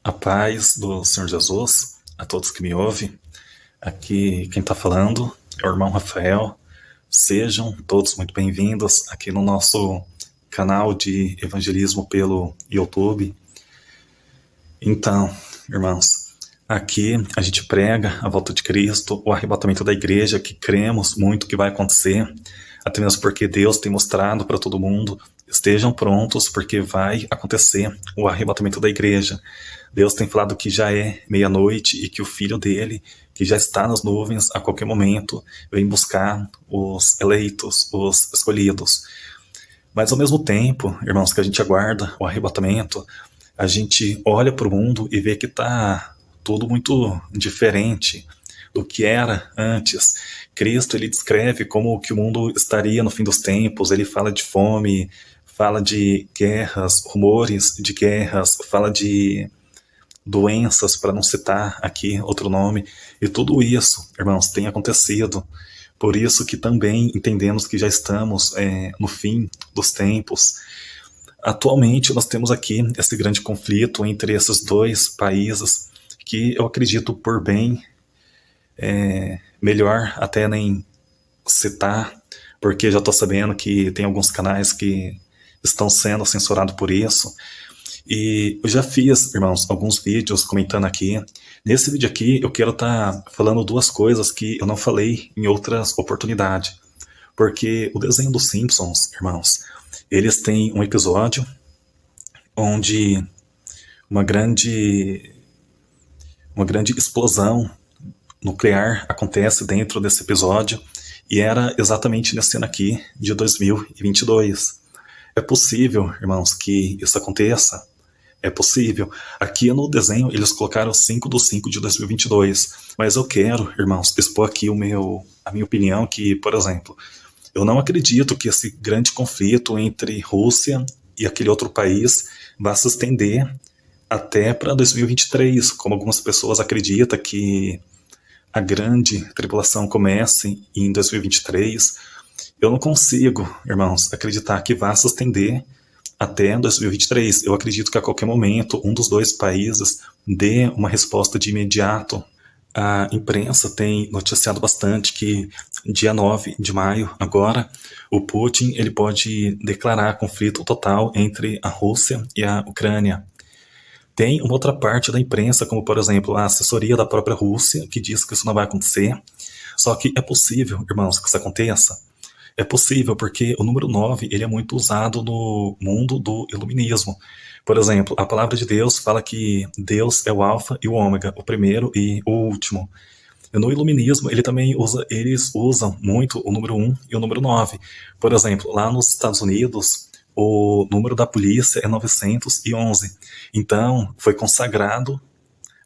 A paz do Senhor Jesus, a todos que me ouvem. Aqui quem está falando é o irmão Rafael. Sejam todos muito bem-vindos aqui no nosso canal de evangelismo pelo YouTube. Então, irmãos, aqui a gente prega a volta de Cristo, o arrebatamento da igreja, que cremos muito que vai acontecer, até mesmo porque Deus tem mostrado para todo mundo: estejam prontos porque vai acontecer o arrebatamento da igreja. Deus tem falado que já é meia-noite e que o Filho dele, que já está nas nuvens a qualquer momento, vem buscar os eleitos, os escolhidos. Mas ao mesmo tempo, irmãos, que a gente aguarda o arrebatamento, a gente olha para o mundo e vê que está tudo muito diferente do que era antes. Cristo, ele descreve como que o mundo estaria no fim dos tempos. Ele fala de fome, fala de guerras, rumores de guerras, fala de doenças, para não citar aqui outro nome. E tudo isso, irmãos, tem acontecido. Por isso que também entendemos que já estamos no fim dos tempos. Atualmente nós temos aqui esse grande conflito entre esses dois países, que eu acredito por bem, melhor até nem citar, porque já estou sabendo que tem alguns canais que estão sendo censurados por isso. E eu já fiz, irmãos, alguns vídeos comentando aqui. Nesse vídeo aqui eu quero estar falando duas coisas que eu não falei em outras oportunidades. Porque o desenho dos Simpsons, irmãos, eles têm um episódio onde uma grande explosão nuclear acontece dentro desse episódio, e era exatamente nesse ano aqui de 2022. É possível, irmãos, que isso aconteça? É possível. Aqui no desenho eles colocaram 5/5 de 2022, mas eu quero, irmãos, expor aqui a minha opinião, que, por exemplo, eu não acredito que esse grande conflito entre Rússia e aquele outro país vá se estender até para 2023, como algumas pessoas acreditam que a grande tribulação comece em 2023. Eu não consigo, irmãos, acreditar que vá se estender até 2023. Eu acredito que a qualquer momento um dos dois países dê uma resposta de imediato. A imprensa tem noticiado bastante que dia 9 de maio, agora, o Putin ele pode declarar conflito total entre a Rússia e a Ucrânia. Tem uma outra parte da imprensa, como por exemplo a assessoria da própria Rússia, que diz que isso não vai acontecer. Só que é possível, irmãos, que isso aconteça. É possível porque o número 9 ele é muito usado no mundo do iluminismo. Por exemplo, a palavra de Deus fala que Deus é o alfa e o ômega, o primeiro e o último. E no iluminismo eles usam muito o número 1 e o número 9. Por exemplo, lá nos Estados Unidos, o número da polícia é 911. Então, foi consagrado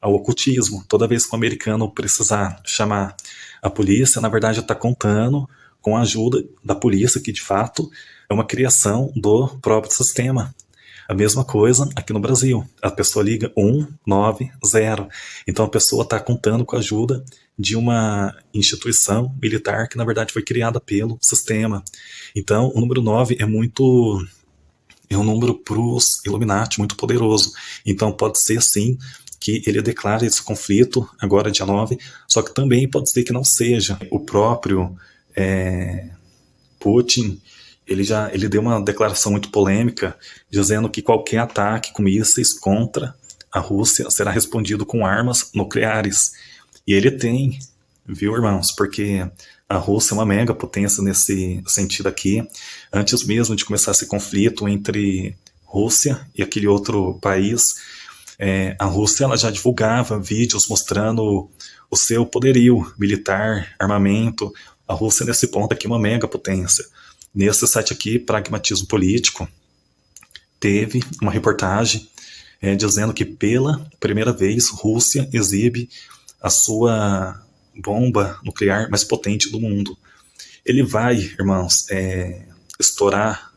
ao ocultismo. Toda vez que o americano precisar chamar a polícia, na verdade está contando com a ajuda da polícia, que de fato é uma criação do próprio sistema. A mesma coisa aqui no Brasil. A pessoa liga 190. Então a pessoa está contando com a ajuda de uma instituição militar que na verdade foi criada pelo sistema. Então o número 9 é um número para os Illuminati muito poderoso. Então pode ser sim que ele declare esse conflito agora dia 9, só que também pode ser que não seja. O próprio Putin, ele deu uma declaração muito polêmica, dizendo que qualquer ataque com mísseis contra a Rússia será respondido com armas nucleares. E ele tem, viu, irmãos, porque a Rússia é uma mega potência nesse sentido aqui. Antes mesmo de começar esse conflito entre Rússia e aquele outro país, a Rússia ela já divulgava vídeos mostrando o seu poderio militar, armamento. A Rússia, nesse ponto aqui, é uma mega potência. Nesse site aqui, Pragmatismo Político, teve uma reportagem dizendo que pela primeira vez Rússia exibe a sua bomba nuclear mais potente do mundo. Ele vai, irmãos, estourar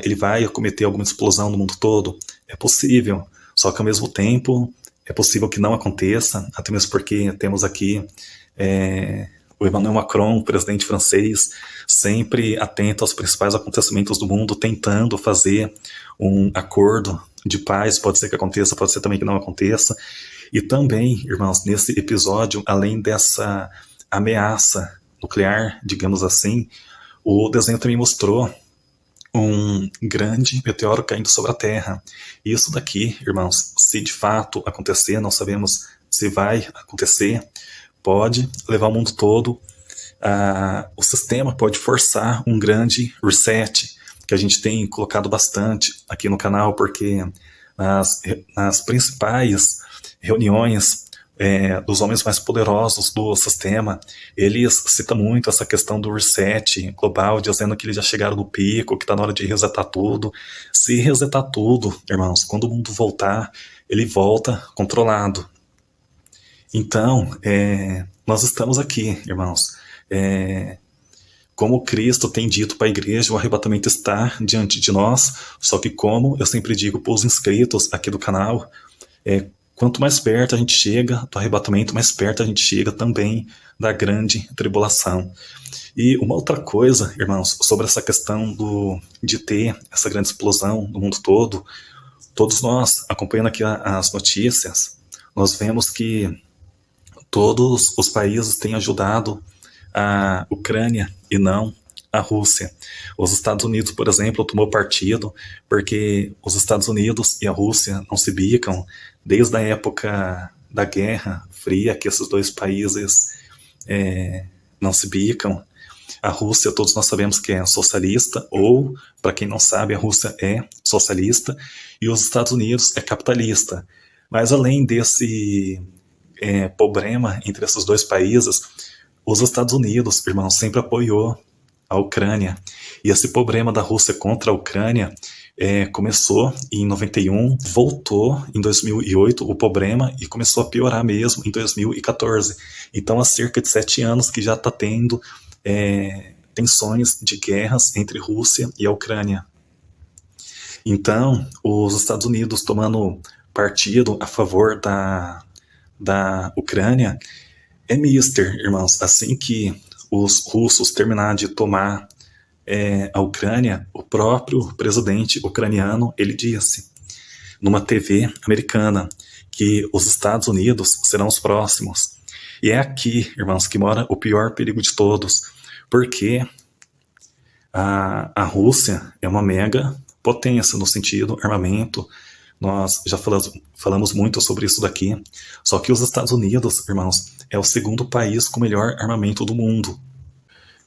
ele vai cometer alguma explosão no mundo todo? É possível, só que ao mesmo tempo é possível que não aconteça, até mesmo porque temos aqui o Emmanuel Macron, presidente francês, sempre atento aos principais acontecimentos do mundo, tentando fazer um acordo de paz, pode ser que aconteça, pode ser também que não aconteça. E também, irmãos, nesse episódio, além dessa ameaça nuclear, digamos assim, o desenho também mostrou um grande meteoro caindo sobre a Terra. E isso daqui, irmãos, se de fato acontecer, não sabemos se vai acontecer, pode levar o mundo todo. O sistema pode forçar um grande reset, que a gente tem colocado bastante aqui no canal, porque nas principais reuniões dos homens mais poderosos do sistema, eles citam muito essa questão do reset global, dizendo que eles já chegaram no pico, que está na hora de resetar tudo. Se resetar tudo, irmãos, quando o mundo voltar, ele volta controlado. Então, nós estamos aqui, irmãos. Como Cristo tem dito para a igreja, o arrebatamento está diante de nós, só que como eu sempre digo para os inscritos aqui do canal, quanto mais perto a gente chega do arrebatamento, mais perto a gente chega também da grande tribulação. E uma outra coisa, irmãos, sobre essa questão de ter essa grande explosão no mundo todo, todos nós, acompanhando aqui as notícias, nós vemos que todos os países têm ajudado a Ucrânia e não a Rússia. Os Estados Unidos, por exemplo, tomou partido porque os Estados Unidos e a Rússia não se bicam desde a época da Guerra Fria, que esses dois países não se bicam. A Rússia, todos nós sabemos que é socialista, ou, para quem não sabe, a Rússia é socialista, e os Estados Unidos é capitalista. Mas além desse problema entre esses dois países, os Estados Unidos, irmãos, sempre apoiou a Ucrânia. E esse problema da Rússia contra a Ucrânia começou em 91, voltou em 2008 o problema e começou a piorar mesmo em 2014. Então há cerca de 7 anos que já está tendo tensões de guerras entre Rússia e a Ucrânia. Então, os Estados Unidos tomando partido a favor da Ucrânia é mister, irmãos. Assim que os russos terminarem de tomar a Ucrânia, o próprio presidente ucraniano, ele disse numa TV americana que os Estados Unidos serão os próximos. E é aqui, irmãos, que mora o pior perigo de todos, porque a Rússia é uma mega potência no sentido armamento. Nós já falamos muito sobre isso daqui. Só que os Estados Unidos, irmãos, é o segundo país com o melhor armamento do mundo.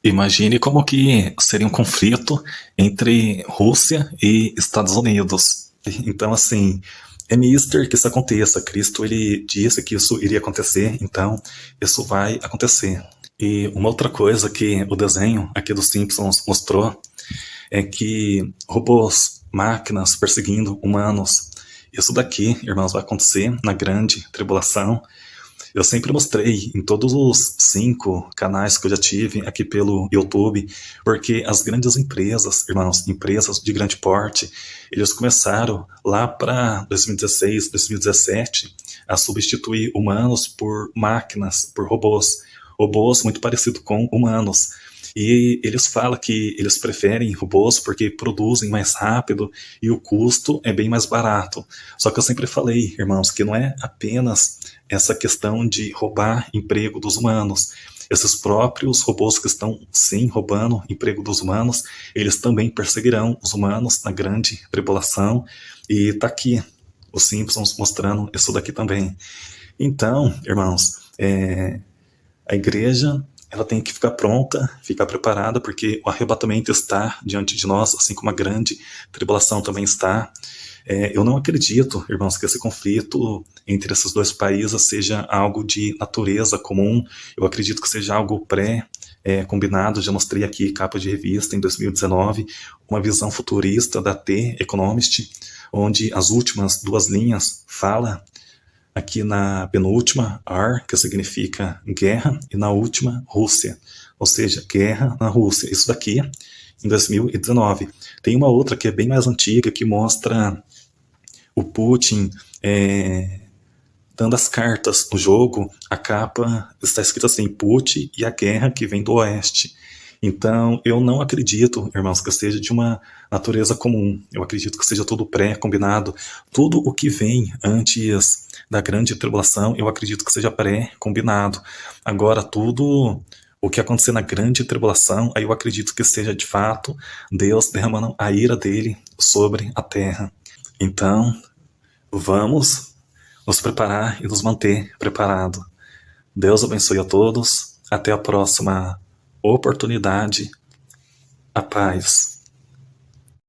Imagine como que seria um conflito entre Rússia e Estados Unidos. Então, assim, é mister que isso aconteça. Cristo, ele disse que isso iria acontecer, então isso vai acontecer. E uma outra coisa que o desenho aqui dos Simpsons mostrou é que robôs, máquinas perseguindo humanos. Isso daqui, irmãos, vai acontecer na grande tribulação. Eu sempre mostrei em todos os 5 canais que eu já tive aqui pelo YouTube, porque as grandes empresas, irmãos, empresas de grande porte, eles começaram lá para 2016, 2017 a substituir humanos por máquinas, por robôs. Robôs muito parecidos com humanos. E eles falam que eles preferem robôs porque produzem mais rápido e o custo é bem mais barato. Só que eu sempre falei, irmãos, que não é apenas essa questão de roubar emprego dos humanos. Esses próprios robôs que estão, sim, roubando emprego dos humanos, eles também perseguirão os humanos na grande tribulação. E tá aqui os Simpsons mostrando isso daqui também. Então, irmãos, a igreja, ela tem que ficar pronta, ficar preparada, porque o arrebatamento está diante de nós, assim como a grande tribulação também está. Eu não acredito, irmãos, que esse conflito entre esses dois países seja algo de natureza comum. Eu acredito que seja algo combinado. Já mostrei aqui, capa de revista, em 2019, uma visão futurista da The Economist, onde as últimas 2 linhas fala aqui na penúltima, R, que significa guerra, e na última, Rússia. Ou seja, guerra na Rússia. Isso daqui, em 2019. Tem uma outra que é bem mais antiga, que mostra o Putin dando as cartas no jogo. A capa está escrita assim, Putin e a guerra que vem do Oeste. Então, eu não acredito, irmãos, que seja de uma natureza comum. Eu acredito que seja tudo pré-combinado. Tudo o que vem antes da grande tribulação, eu acredito que seja pré-combinado. Agora, tudo o que acontecer na grande tribulação, aí eu acredito que seja de fato Deus derramando a ira dele sobre a terra. Então, vamos nos preparar e nos manter preparados. Deus abençoe a todos. Até a próxima oportunidade. A paz.